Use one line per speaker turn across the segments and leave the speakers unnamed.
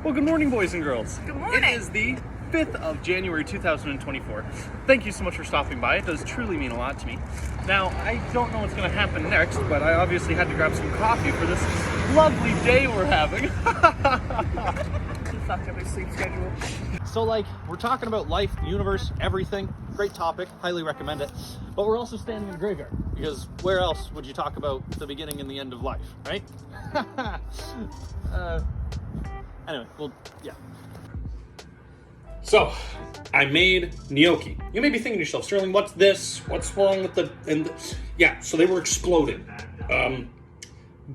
Well, good morning, boys and girls.
Good morning.
It is the 5th of January 2024. Thank you so much for stopping by. It does truly mean a lot to me. Now, I don't know what's going to happen next, but I obviously had to grab some coffee for this lovely day we're having.
He fucked up his sleep schedule.
So, we're talking about life, the universe, everything. Great topic. Highly recommend it. But we're also standing in a graveyard, because where else would you talk about the beginning and the end of life, right? Anyway, well, yeah.
So, I made gnocchi. You may be thinking to yourself, Sterling, what's this? What's wrong with Yeah, so they were exploded.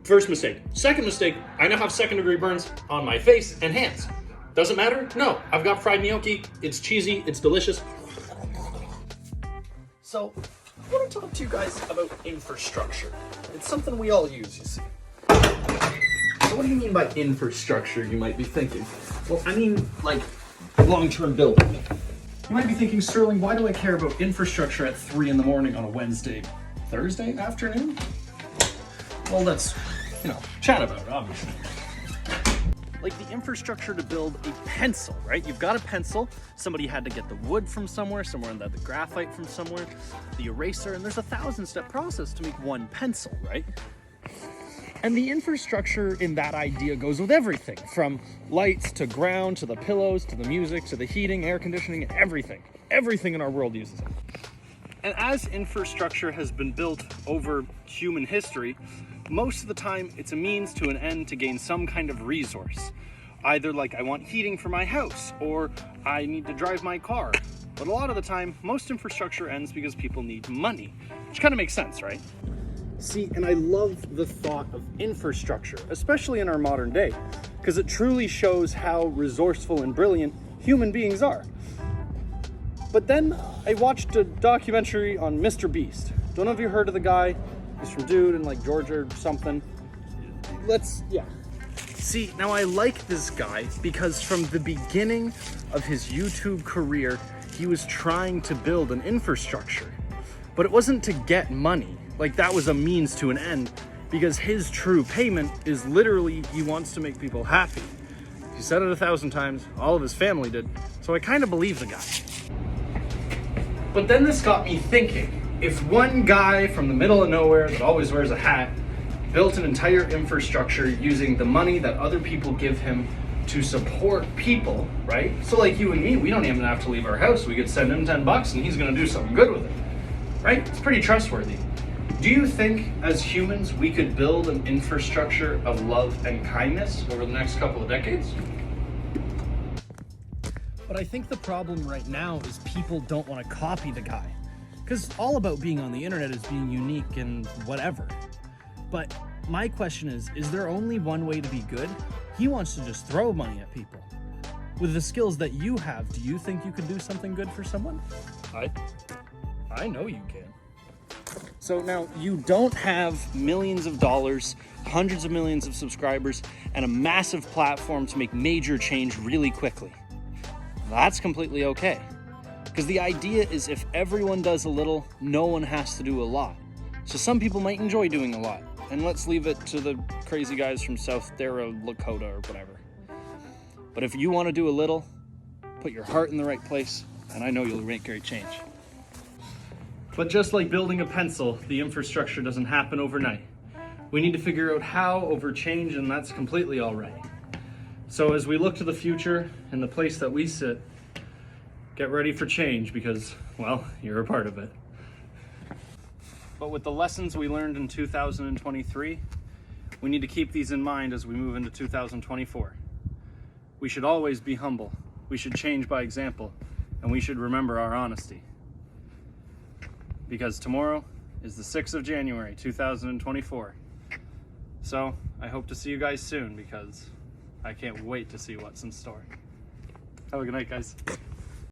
First mistake. Second mistake, I now have second-degree burns on my face and hands. Doesn't matter? No, I've got fried gnocchi. It's cheesy. It's delicious. So, I want to talk to you guys about infrastructure. It's something we all use, you see. So what do you mean by infrastructure, you might be thinking? Well, I mean, long-term building.
You might be thinking, Sterling, why do I care about infrastructure at 3 in the morning on a Wednesday, Thursday afternoon? Well, let's, chat about it, obviously. The infrastructure to build a pencil, right? You've got a pencil, somebody had to get the wood from somewhere had the graphite from somewhere, the eraser, and there's a 1,000-step process to make one pencil, right? And the infrastructure in that idea goes with everything, from lights to ground, to the pillows, to the music, to the heating, air conditioning, everything. Everything in our world uses it. And as infrastructure has been built over human history, most of the time it's a means to an end to gain some kind of resource. Either I want heating for my house, or I need to drive my car. But a lot of the time, most infrastructure ends because people need money, which kind of makes sense, right? See, and I love the thought of infrastructure, especially in our modern day, because it truly shows how resourceful and brilliant human beings are. But then I watched a documentary on Mr. Beast. Don't know if you heard of the guy. He's from Dude in Georgia or something. See, now I like this guy because from the beginning of his YouTube career, he was trying to build an infrastructure. But it wasn't to get money. That was a means to an end, because his true payment is literally he wants to make people happy. He said it 1,000 times, all of his family did, so I kind of believe the guy. But then this got me thinking, if one guy from the middle of nowhere that always wears a hat built an entire infrastructure using the money that other people give him to support people, right? So you and me, we don't even have to leave our house. We could send him $10 and he's gonna do something good with it, right? It's pretty trustworthy. Do you think, as humans, we could build an infrastructure of love and kindness over the next couple of decades? But I think the problem right now is people don't want to copy the guy. Because all about being on the internet is being unique and whatever. But my question is there only one way to be good? He wants to just throw money at people. With the skills that you have, do you think you could do something good for someone? I know you can. So now, you don't have millions of dollars, hundreds of millions of subscribers, and a massive platform to make major change really quickly. That's completely okay. Because the idea is if everyone does a little, no one has to do a lot. So some people might enjoy doing a lot, and let's leave it to the crazy guys from South Dakota or whatever. But if you want to do a little, put your heart in the right place, and I know you'll make great change. But just like building a pencil, the infrastructure doesn't happen overnight. We need to figure out how over change, and that's completely all right. So as we look to the future and the place that we sit, get ready for change because, well, you're a part of it. But with the lessons we learned in 2023, we need to keep these in mind as we move into 2024. We should always be humble. We should change by example, and we should remember our honesty. Because tomorrow is the 6th of January, 2024. So I hope to see you guys soon because I can't wait to see what's in store. Have a good night, guys.